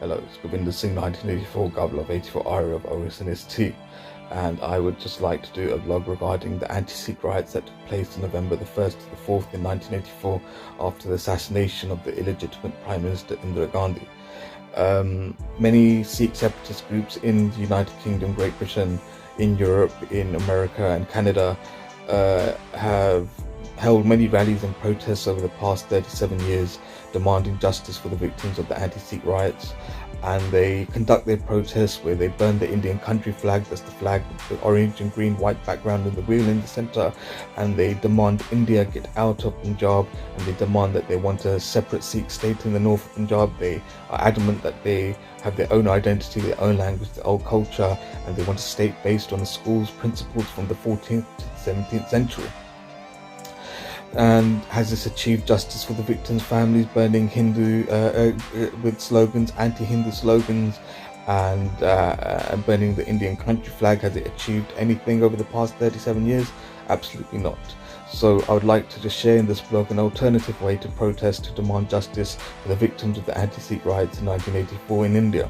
Hello, it's Govinda Singh, 1984, Governor of 84 area of OSNST, and I would just like to do a vlog regarding the Anti-Sikh Riots that took place on November the 1st to the 4th in 1984 after the assassination of the illegitimate Prime Minister Indira Gandhi. Many Sikh separatist groups in the United Kingdom, Great Britain, in Europe, in America and Canada have held many rallies and protests over the past 37 years demanding justice for the victims of the Anti-Sikh Riots, and they conduct their protests where they burn the Indian country flag. That's the flag with the orange and green white background and the wheel in the center, and they demand India get out of Punjab, and they demand that they want a separate Sikh state in the north of Punjab. They are adamant that they have their own identity, their own language, their own culture, and they want a state based on the schools principles from the 14th to the 17th century. And has this achieved justice for the victims' families? Burning Hindu with slogans, anti-Hindu slogans, and burning the Indian country flag, has it achieved anything over the past 37 years? Absolutely not. So I would like to just share in this blog an alternative way to protest, to demand justice for the victims of the Anti-Sikh Riots in 1984 in India.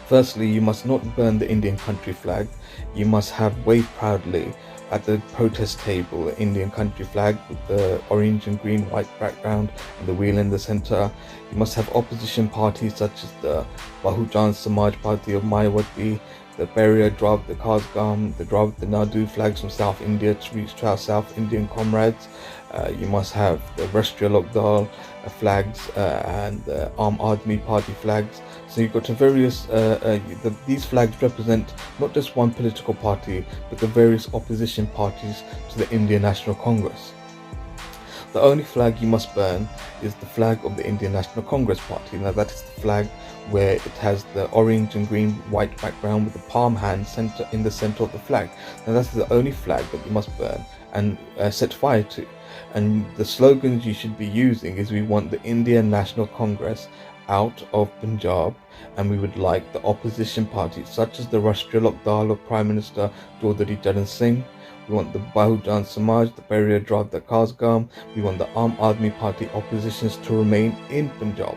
Firstly, you must not burn the Indian country flag. You must have wave proudly at the protest table the Indian country flag with the orange and green white background and the wheel in the center. You must have opposition parties such as the Bahujan Samaj Party of Mayawati, the Beria Drav, the Kazgam, the Drav, the Nadu flags from South India to reach to our South Indian comrades. You must have the Rashtriya Lok Dal flags and the Aam Aadmi Party flags. So you've got various, these flags represent not just one political party, but the various opposition parties to the Indian National Congress. The only flag you must burn is the flag of the Indian National Congress Party. Now that is the flag where it has the orange and green white background with the palm hand in the center of the flag. Now that's the only flag that you must burn and set fire to. And the slogans you should be using is: we want the Indian National Congress out of Punjab, and we would like the opposition parties such as the Rashtriya Lok Dal of Prime Minister Chaudhary Singh. We want the Bahujan Samaj, the Beria Drav, the Kazgam. We want the Aam Aadmi Party oppositions to remain in Punjab.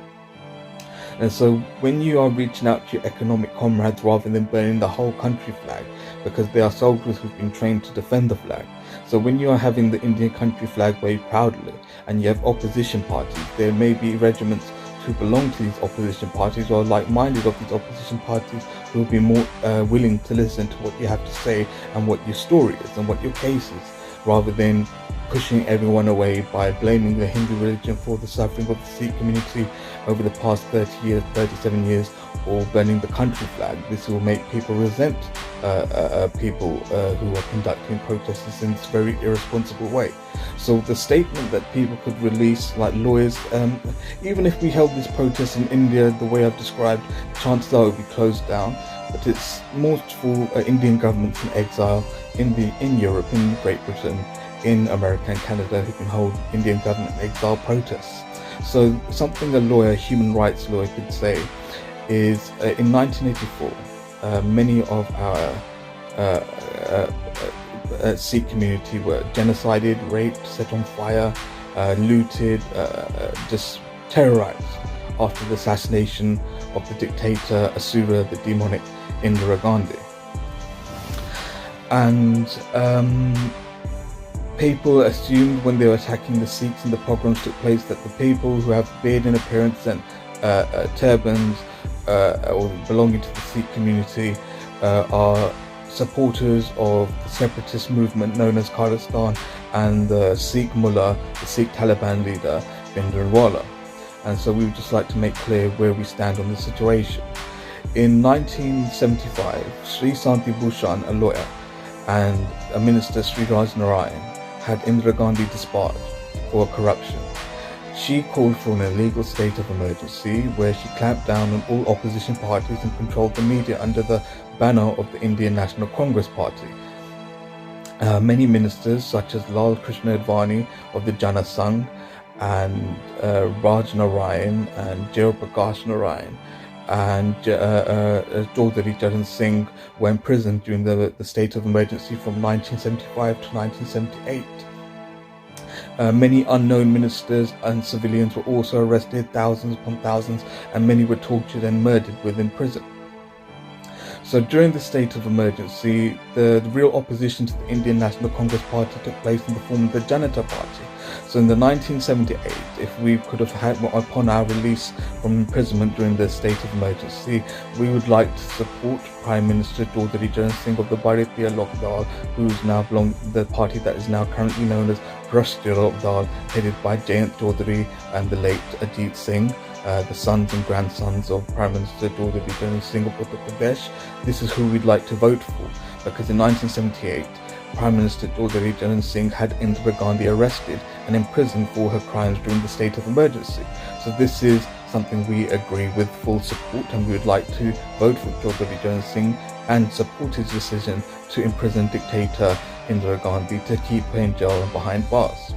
And so when you are reaching out to your economic comrades rather than burning the whole country flag, because they are soldiers who've been trained to defend the flag. So when you are having the Indian country flag wave proudly and you have opposition parties, there may be regiments who belong to these opposition parties or like-minded of these opposition parties who will be more willing to listen to what you have to say and what your story is and what your case is, rather than pushing everyone away by blaming the Hindu religion for the suffering of the Sikh community over the past 30 years, 37 years, or burning the country flag. This will make people resent people who are conducting protests in this very irresponsible way. So the statement that people could release, like lawyers, even if we held this protest in India the way I've described, chances are it will be closed down. But it's multiple Indian governments in exile in Europe, in Great Britain, in America and Canada who can hold Indian government exile protests. So something a lawyer, human rights lawyer, could say is in 1984 many of our Sikh community were genocided, raped, set on fire, looted, just terrorized after the assassination of the dictator Asura-Demonic Indira Gandhi. And people assumed when they were attacking the Sikhs and the pogroms took place that the people who have beard in appearance and turbans or belonging to the Sikh community are supporters of the separatist movement known as Khalistan and the Sikh mullah, the Sikh Taliban leader Bhindranwala. And so we would just like to make clear where we stand on this situation. In 1975, Sri Santi Bhushan, a lawyer, and a minister, Sri Raj Narayan, had Indira Gandhi disbarred for corruption. She called for an illegal state of emergency where she clamped down on all opposition parties and controlled the media under the banner of the Indian National Congress Party. Many ministers such as Lal Krishna Advani of the Jana Sangh and Raj Narayan and Jai Prakash Narayan and Chaudhary Singh were imprisoned during the state of emergency from 1975 to 1978. Many unknown ministers and civilians were also arrested, thousands upon thousands, and many were tortured and murdered within prison. So during the state of emergency, the real opposition to the Indian National Congress Party took place in the form of the Janata Party. So in the 1978, if we could have had, upon our release from imprisonment during the state of emergency, we would like to support Prime Minister Chaudhry Charan Singh of the Bharatiya Lok Dal, who's now the party that is now currently known as Rashtriya Lok Dal, headed by Jayant Chaudhary and the late Ajit Singh, the sons and grandsons of Prime Minister Chaudhry Charan Singh of Uttar Pradesh. This is who we'd like to vote for, because in 1978, Prime Minister Chaudhry Charan Singh had Indira Gandhi arrested and imprisoned for her crimes during the state of emergency. So this is something we agree with full support, and we would like to vote for Chaudhry Charan Singh and support his decision to imprison dictator Indira Gandhi, to keep her in jail and behind bars.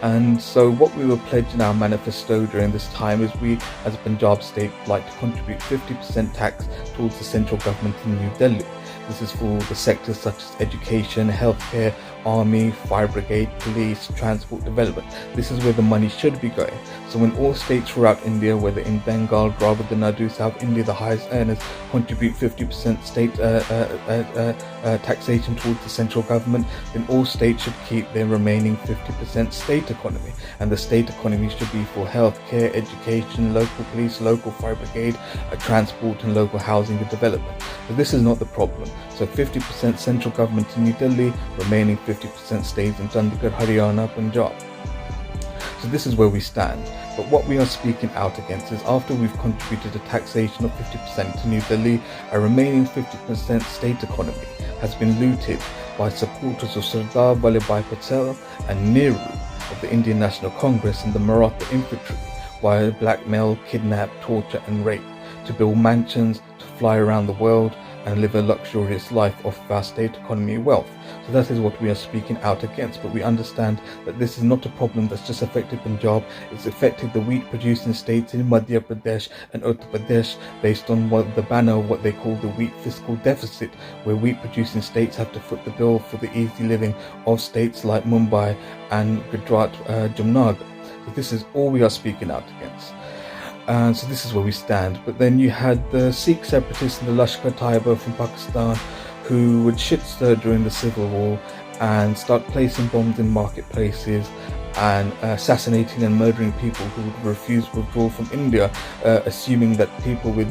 And so what we were pledged in our manifesto during this time is we, as a Punjab state, would like to contribute 50% tax towards the central government in New Delhi. This is for the sectors such as education, healthcare, army, fire brigade, police, transport, development. This is where the money should be going. So when all states throughout India, whether in Bengal, Dravid, Nadu, South India, the highest earners contribute 50% state taxation towards the central government, then all states should keep their remaining 50% state economy. And the state economy should be for healthcare, education, local police, local fire brigade, transport, and local housing and development. So this is not the problem. So 50% central government in New Delhi, remaining 50% stays in Chandigarh, Haryana, Punjab. So this is where we stand. But what we are speaking out against is, after we've contributed a taxation of 50% to New Delhi, a remaining 50% state economy has been looted by supporters of Sardar Vallabhbhai Patel and Nehru of the Indian National Congress and the Maratha infantry, via blackmail, kidnap, torture and rape, to build mansions, to fly around the world and live a luxurious life off of our state economy wealth. So that is what we are speaking out against. But we understand that this is not a problem that's just affected Punjab. It's affected the wheat producing states in Madhya Pradesh and Uttar Pradesh, based on the banner of what they call the wheat fiscal deficit, where wheat producing states have to foot the bill for the easy living of states like Mumbai and Gujarat, Jamnagar. So this is all we are speaking out against. So this is where we stand. But then you had the Sikh separatists and the Lashkar-Taiba from Pakistan, who would shit stir during the civil war and start placing bombs in marketplaces and assassinating and murdering people who would refuse to withdraw from India, assuming that people with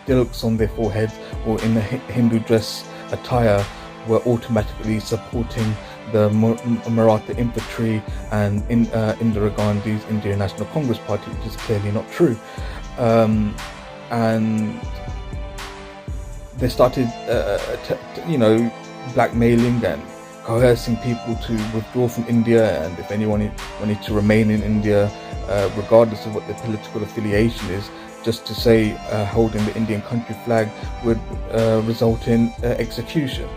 tilaks on their foreheads or in a Hindu dress attire were automatically supporting the Maratha infantry and Indira Gandhi's Indian National Congress Party, which is clearly not true. And they started, blackmailing and coercing people to withdraw from India, and if anyone wanted to remain in India, regardless of what their political affiliation is, just to say holding the Indian country flag would result in execution.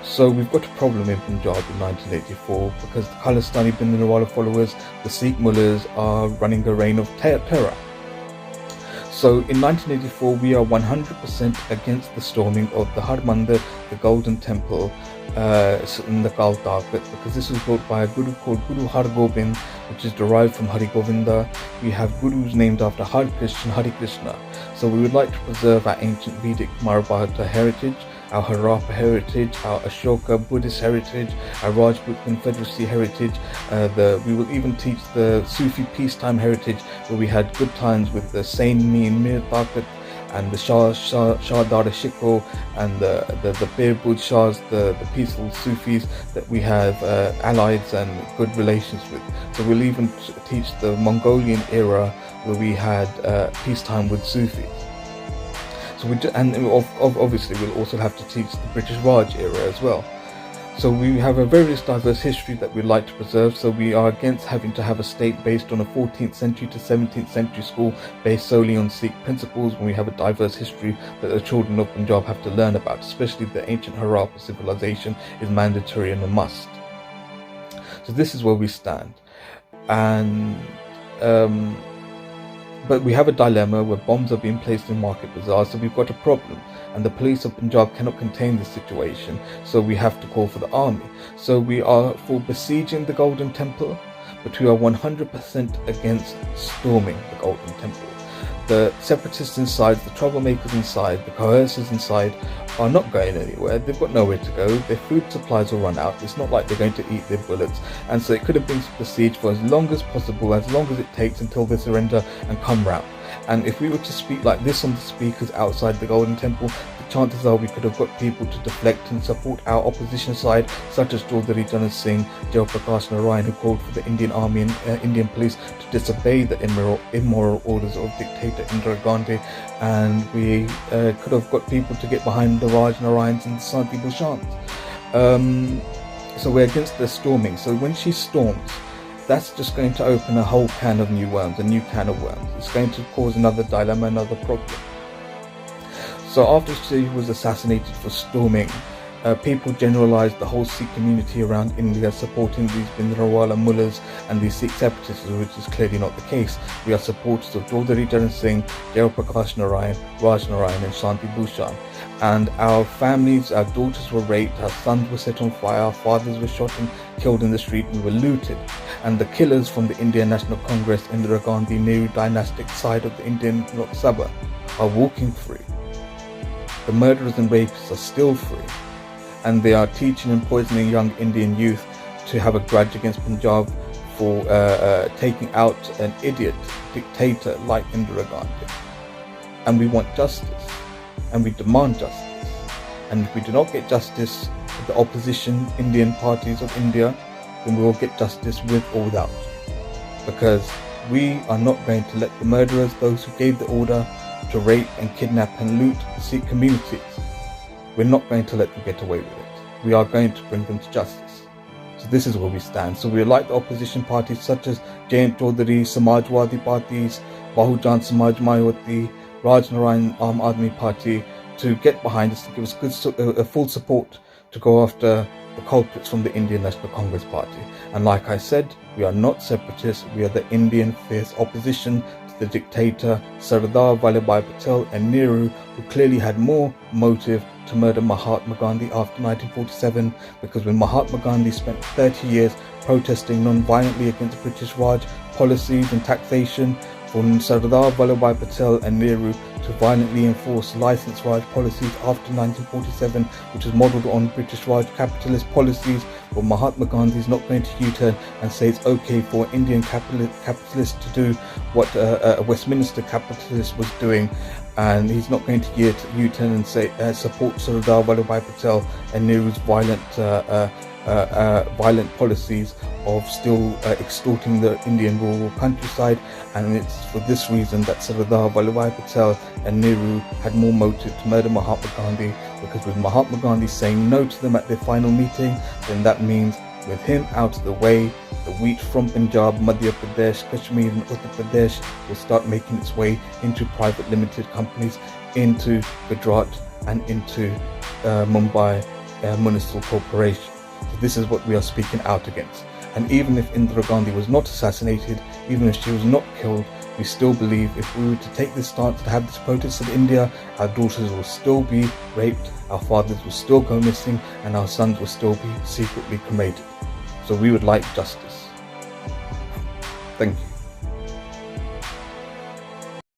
So we've got a problem in Punjab in 1984 because the Khalistani Bhindranwala followers, the Sikh mullahs, are running a reign of terror. So in 1984, we are 100% against the storming of the Har Mandir, the Golden Temple, in the Kal Takht, because this was built by a guru called Guru Har Gobind, which is derived from Hari Govinda. We have gurus named after Hari Krishna. So we would like to preserve our ancient Vedic Mahabharata heritage, our Harappa heritage, our Ashoka Buddhist heritage, our Rajput Confederacy heritage. We will even teach the Sufi peacetime heritage, where we had good times with the Saint Mean Mir Taqat and the Shah Dara Shikoh and the Bir Shahs, the peaceful Sufis that we have allies and good relations with. So we'll even teach the Mongolian era, where we had peacetime with Sufis. So obviously we'll also have to teach the British Raj era as well. So we have a very diverse history that we'd like to preserve. So we are against having to have a state based on a 14th century to 17th century school based solely on Sikh principles, when we have a diverse history that the children of Punjab have to learn about, especially the ancient Harappa civilization is mandatory and a must. So this is where we stand. And But we have a dilemma where bombs are being placed in market bazaars, so we've got a problem, and the police of Punjab cannot contain the situation, so we have to call for the army. So we are for besieging the Golden Temple, but we are 100% against storming the Golden Temple. The separatists inside, the troublemakers inside, the coercers inside are not going anywhere. They've got nowhere to go. Their food supplies will run out. It's not like they're going to eat their bullets. And so it could have been besieged for as long as possible, as long as it takes until they surrender and come round. And if we were to speak like this on the speakers outside the Golden Temple, the chances are we could have got people to deflect and support our opposition side, such as Chaudhary Janat Singh, Jai Prakash Narayan, who called for the Indian army and Indian police to disobey the immoral orders of dictator Indira Gandhi, and we could have got people to get behind the Raj Narayans and the Santi Bhushan. So we're against the storming. So when she storms, that's just going to open a whole can of new worms, a new can of worms. It's going to cause another dilemma, another problem. So after she was assassinated for storming, people generalized the whole Sikh community around India supporting these Bhindranwala mullahs and these Sikh separatists, which is clearly not the case. We are supporters of Chaudhary Janat Singh, Jai Prakash Narayan, Raj Narayan and Shanti Bhushan. And our families, our daughters were raped, our sons were set on fire, our fathers were shot and killed in the street, we were looted. And the killers from the Indian National Congress, Indira Gandhi, Nehru dynastic side of the Indian Lok Sabha are walking free. The murderers and rapists are still free. And they are teaching and poisoning young Indian youth to have a grudge against Punjab for taking out an idiot dictator like Indira Gandhi. And we want justice. And we demand justice. And if we do not get justice with the opposition Indian parties of India, then we will get justice with or without. Because we are not going to let the murderers, those who gave the order to rape and kidnap and loot the Sikh communities, we're not going to let them get away with it. We are going to bring them to justice. So this is where we stand. So we are like the opposition parties such as Jayant Chaudhary, Samajwadi parties, Bahujan Samaj Mayawati, Raj Narayan Aam Aadmi Party, to get behind us, to give us good full support to go after the culprits from the Indian National Congress Party. And like I said, we are not separatists, we are the Indian fierce opposition to the dictator Sardar Vallabhbhai Patel and Nehru, who clearly had more motive to murder Mahatma Gandhi after 1947, because when Mahatma Gandhi spent 30 years protesting non-violently against British Raj policies and taxation, for Sardar Vallabhbhai Patel and Nehru to violently enforce licence Raj policies after 1947, which was modelled on British Raj capitalist policies. But Mahatma Gandhi is not going to U-turn and say it's okay for Indian capitalists to do what a Westminster capitalist was doing, and he's not going to U-turn and say support Sardar Vallabhbhai Patel and Nehru's violent policies of still extorting the Indian rural countryside. And it's for this reason that Sardar Vallabhbhai Patel and Nehru had more motive to murder Mahatma Gandhi, because with Mahatma Gandhi saying no to them at their final meeting, then that means with him out of the way, the wheat from Punjab, Madhya Pradesh, Kashmir and Uttar Pradesh will start making its way into private limited companies, into Gujarat and into Mumbai Municipal Corporation. So this is what we are speaking out against. And even if Indira Gandhi was not assassinated, even if she was not killed, we still believe if we were to take this stance to have this protest in India, our daughters will still be raped, our fathers will still go missing, and our sons will still be secretly cremated. So we would like justice. Thank you.